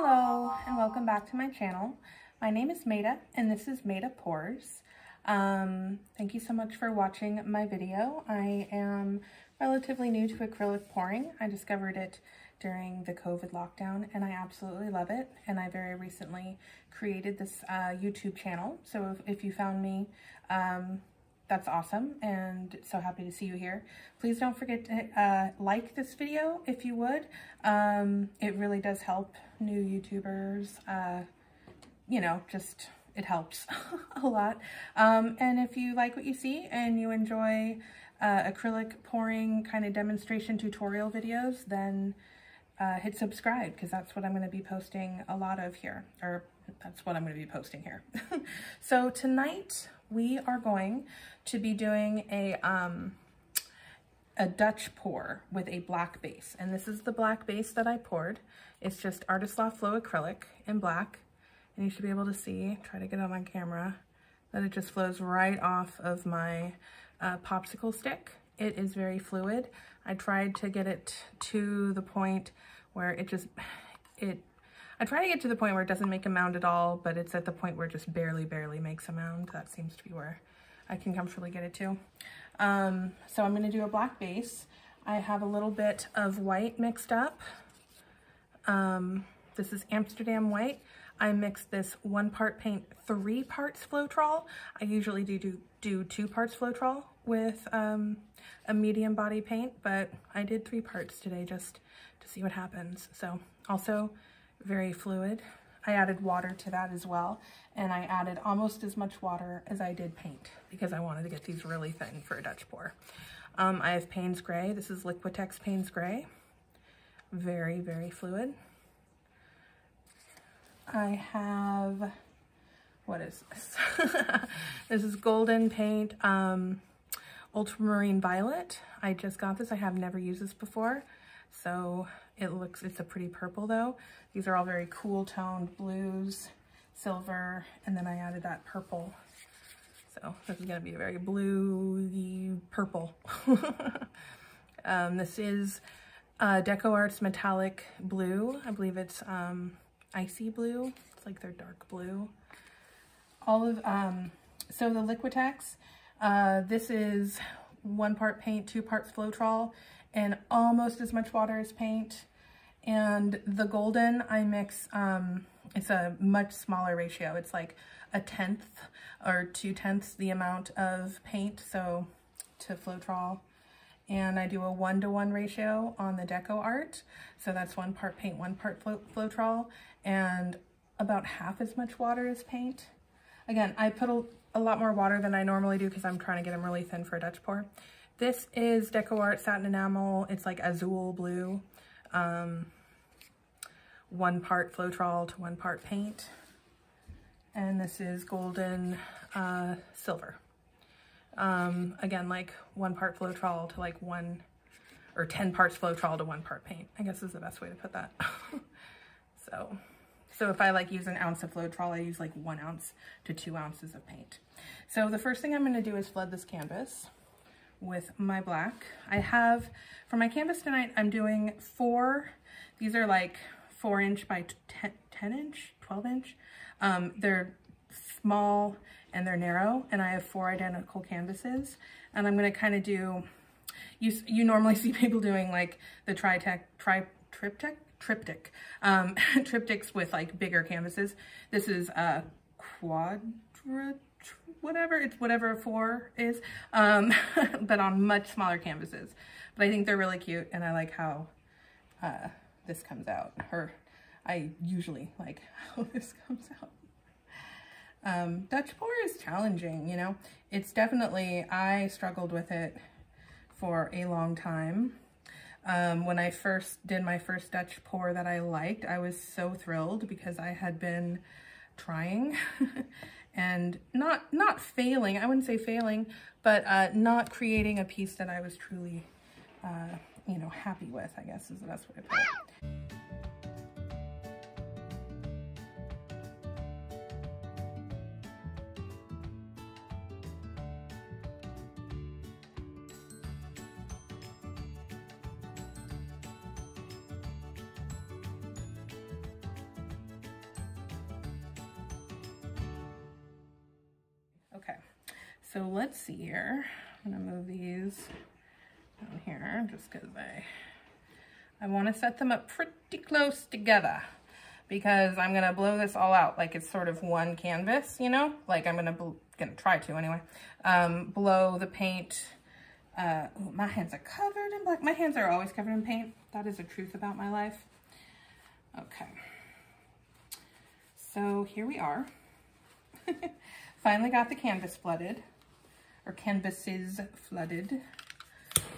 Hello and welcome back to my channel. My name is Maida and this is Maida Pours. Thank you so much for watching my video. I am relatively new to acrylic pouring. I discovered it during the COVID lockdown and I absolutely love it. And I very recently created this YouTube channel. So if you found me, that's awesome and so happy to see you here. Please don't forget to like this video if you would. It really does help new YouTubers, you know, just it helps a lot. And if you like what you see and you enjoy acrylic pouring kind of demonstration tutorial videos, then hit subscribe because that's what I'm going to be posting a lot of here, or that's what I'm going to be posting here. So tonight we are going to be doing a Dutch pour with a black base. And this is the black base that I poured. It's just Artist Loft Flow acrylic in black. And you should be able to see, try to get it on camera, that it just flows right off of my popsicle stick. It is very fluid. I tried to get it to the point where I try to get to the point where it doesn't make a mound at all, but it's at the point where it just barely makes a mound. That seems to be where I can comfortably get it to. So I'm gonna do a black base. I have a little bit of white mixed up. This is Amsterdam white. I mixed this 1 part paint, 3 parts Floetrol. I usually do 2 parts Floetrol with a medium body paint, but I did 3 parts today just to see what happens. So also very fluid. I added water to that as well, and I added almost as much water as I did paint because I wanted to get these really thin for a Dutch pour. I have Paynes gray. This is Liquitex Paynes gray. Very fluid. I have, what is this? This is golden paint, Ultramarine violet. I just got this. I have never used this before, so it's a pretty purple though. These are all very cool toned blues, silver, and then I added that purple. So this is gonna be a very bluey purple. This is Decoart's metallic blue. I believe it's icy blue. It's like their dark blue. All of, so the Liquitex, this is 1 part paint, 2 parts Floetrol, and almost as much water as paint. And the golden, I mix, it's a much smaller ratio. It's like 1/10 or 2/10 the amount of paint, so to Floetrol. And I do a 1-to-1 ratio on the Decoart. So that's 1 part paint, 1 part Floetrol, and about half as much water as paint. Again, I put a lot more water than I normally do because I'm trying to get them really thin for a Dutch pour. This is Decoart Satin Enamel. It's like Auzl blue. 1 part Floetrol to 1 part paint. And this is golden silver. Again, like 1 part Floetrol to like 1 or 10 parts Floetrol to 1 part paint, I guess is the best way to put that. So if I like use an ounce of Floetrol, I use like 1 ounce to 2 ounces of paint. So the first thing I'm going to do is flood this canvas with my black. I have, for my canvas tonight, I'm doing 4, these are like 4" by 10", 12". They're small and they're narrow, and I have 4 identical canvases. And I'm gonna kind of do, you normally see people doing like the triptych, triptychs with like bigger canvases. This is a Quadtrych, whatever, it's whatever a 4 is, but on much smaller canvases. But I think they're really cute, and I like how this comes out, or I usually like how this comes out. Dutch pour is challenging, you know. It's definitely, I struggled with it for a long time. When I first did my first Dutch pour that I liked, I was so thrilled because I had been trying and not failing, I wouldn't say failing, but not creating a piece that I was truly, you know, happy with, I guess is the best way to put it. So let's see here. I'm gonna move these down here just because I want to set them up pretty close together, because I'm gonna blow this all out like it's sort of one canvas, you know, like I'm gonna try to anyway. Blow the paint. Ooh, my hands are covered in black. My hands are always covered in paint. That is a truth about my life. Okay, so here we are. Finally got the canvas flooded, or canvases flooded.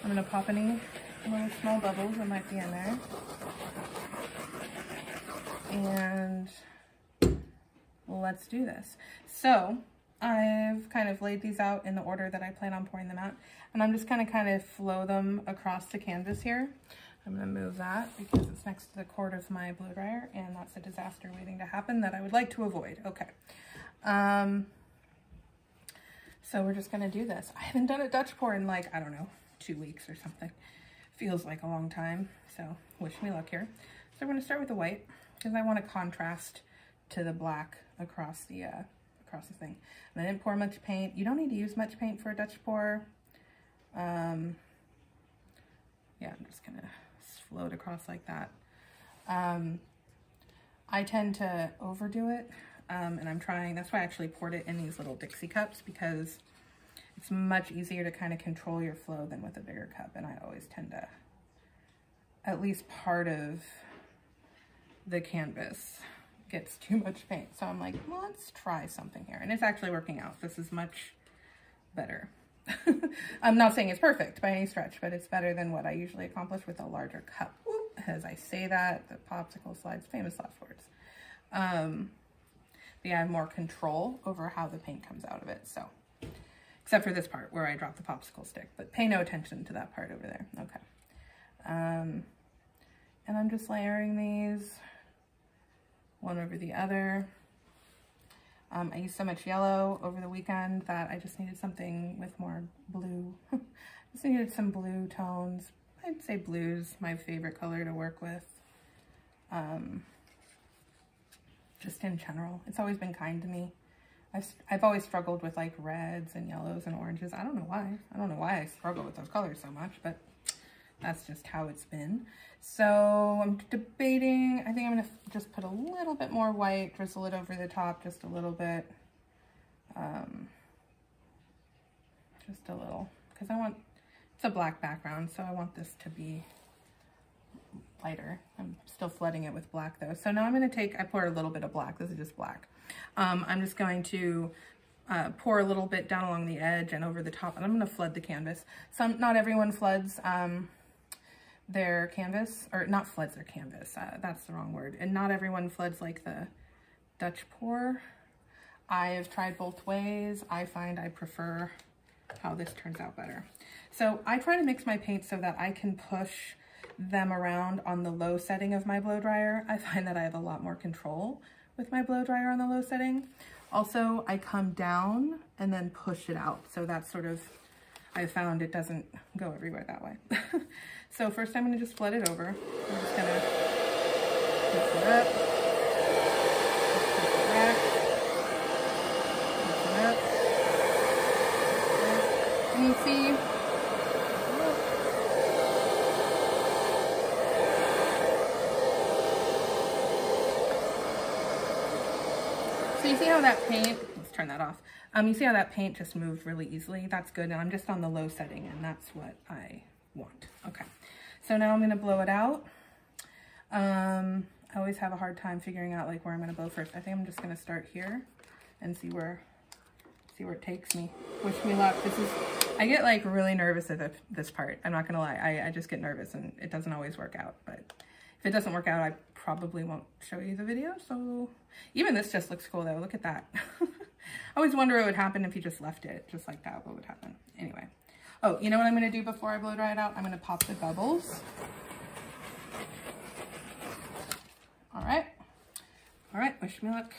I'm gonna pop any little small bubbles that might be in there. And let's do this. So I've kind of laid these out in the order that I plan on pouring them out, and I'm just gonna kind of flow them across the canvas here. I'm gonna move that because it's next to the cord of my blow dryer, and that's a disaster waiting to happen that I would like to avoid. Okay. So we're just gonna do this. I haven't done a Dutch pour in like, I don't know, 2 weeks or something. Feels like a long time, so wish me luck here. So we're gonna start with the white because I want to contrast to the black across the thing. And I didn't pour much paint. You don't need to use much paint for a Dutch pour. Yeah, I'm just gonna float across like that. I tend to overdo it, and I'm trying. That's why I actually poured it in these little Dixie cups, because it's much easier to kind of control your flow than with a bigger cup, and I always tend to, at least part of the canvas gets too much paint. So I'm like, well, let's try something here. And it's actually working out. This is much better. I'm not saying it's perfect by any stretch, but it's better than what I usually accomplish with a larger cup. Whoop, as I say that, the popsicle slides, famous last words. But yeah, I have more control over how the paint comes out of it. So, except for this part where I drop the popsicle stick, but pay no attention to that part over there. Okay. And I'm just layering these one over the other. I used so much yellow over the weekend that I just needed something with more blue. Just needed some blue tones. I'd say blue's my favorite color to work with. Just in general, it's always been kind to me. I've always struggled with like reds and yellows and oranges. I don't know why. I don't know why I struggle with those colors so much, but that's just how it's been. So I'm debating, I think I'm gonna just put a little bit more white, drizzle it over the top just a little bit. Just a little, because it's a black background, so I want this to be lighter. I'm still flooding it with black though. So now I'm gonna I poured a little bit of black. This is just black. I'm just going to pour a little bit down along the edge and over the top, and I'm gonna flood the canvas. Not everyone floods their canvas, or not floods their canvas, that's the wrong word. And not everyone floods like the Dutch pour. I have tried both ways. I find I prefer how this turns out better. So I try to mix my paints so that I can push them around on the low setting of my blow dryer. I find that I have a lot more control with my blow dryer on the low setting. Also, I come down and then push it out. So that's sort of, I found it doesn't go everywhere that way. So first I'm gonna just flood it over. I'm just gonna mix it up, mix it back, mix it up. And you see, so you see how that paint, let's turn that off. You see how that paint just moved really easily? That's good, and I'm just on the low setting, and that's what I want. Okay, so now I'm gonna blow it out. I always have a hard time figuring out like where I'm gonna blow first. I think I'm just gonna start here and see where it takes me. Wish me luck. I get like really nervous at this part. I'm not gonna lie, I just get nervous and it doesn't always work out, but if it doesn't work out, I probably won't show you the video. So even this just looks cool though. Look at that. I always wonder what would happen if you just left it just like that. What would happen? Anyway. Oh, you know what I'm going to do before I blow dry it out? I'm going to pop the bubbles. All right. All right. Wish me luck.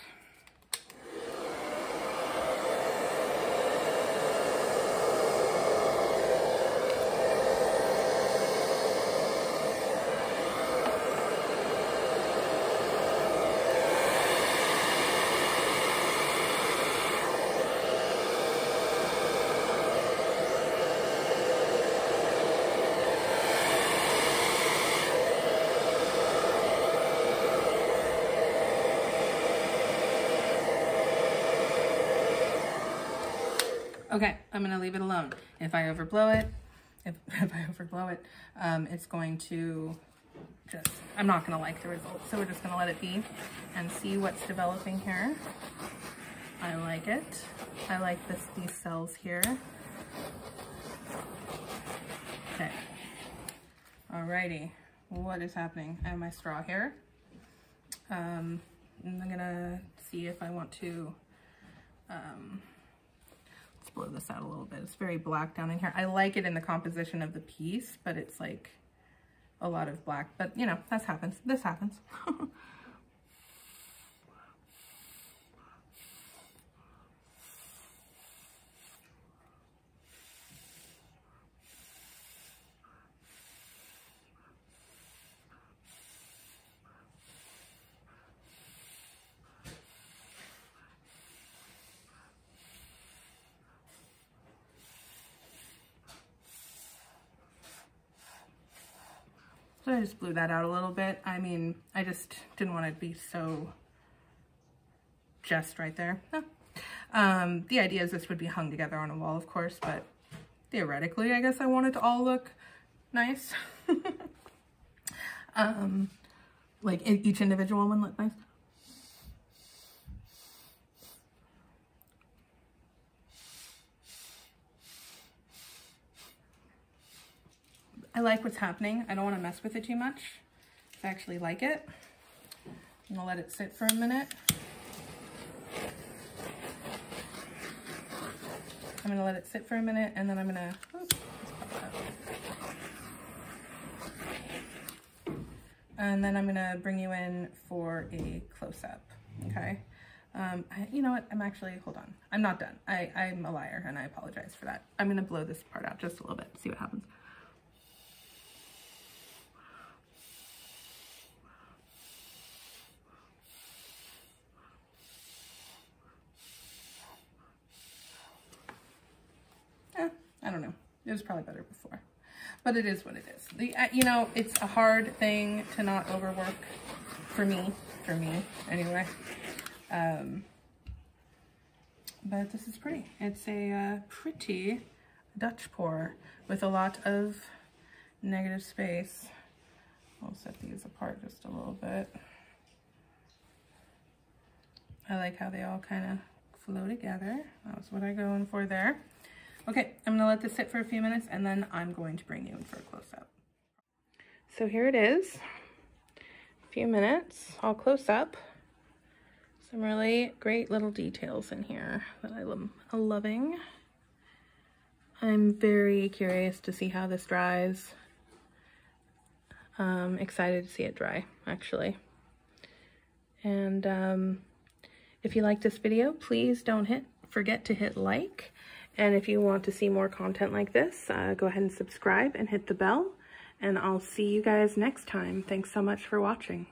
Okay, I'm gonna leave it alone. If I overblow it, if I overblow it, it's going to just, I'm not gonna like the results. So we're just gonna let it be and see what's developing here. I like it. I like these cells here. Okay. Alrighty. What is happening? I have my straw here. I'm gonna see if I want to, let's blow this out a little bit. It's very black down in here. I like it in the composition of the piece, but it's like a lot of black, but you know, that happens. This happens. So I just blew that out a little bit. I mean, I just didn't want it to be so just right there. The idea is this would be hung together on a wall, of course, but theoretically, I guess I want it to all look nice. Like each individual one look nice. I like what's happening. I don't want to mess with it too much. I actually like it. I'm gonna let it sit for a minute. I'm gonna let it sit for a minute and then I'm gonna, and then I'm gonna bring you in for a close-up, okay? You know what, I'm actually, hold on. I'm not done. I'm a liar and I apologize for that. I'm gonna blow this part out just a little bit, see what happens. I don't know. It was probably better before, but it is what it is. You know, it's a hard thing to not overwork for me anyway. But this is pretty. It's a pretty Dutch pour with a lot of negative space. I'll set these apart just a little bit. I like how they all kind of flow together. That's what I'm going for there. Okay, I'm gonna let this sit for a few minutes and then I'm going to bring you in for a close-up. So here it is, a few minutes, all close up. Some really great little details in here that I'm loving. I'm very curious to see how this dries. Excited to see it dry, actually. And if you like this video, please don't forget to hit like. And if you want to see more content like this, go ahead and subscribe and hit the bell. And I'll see you guys next time. Thanks so much for watching.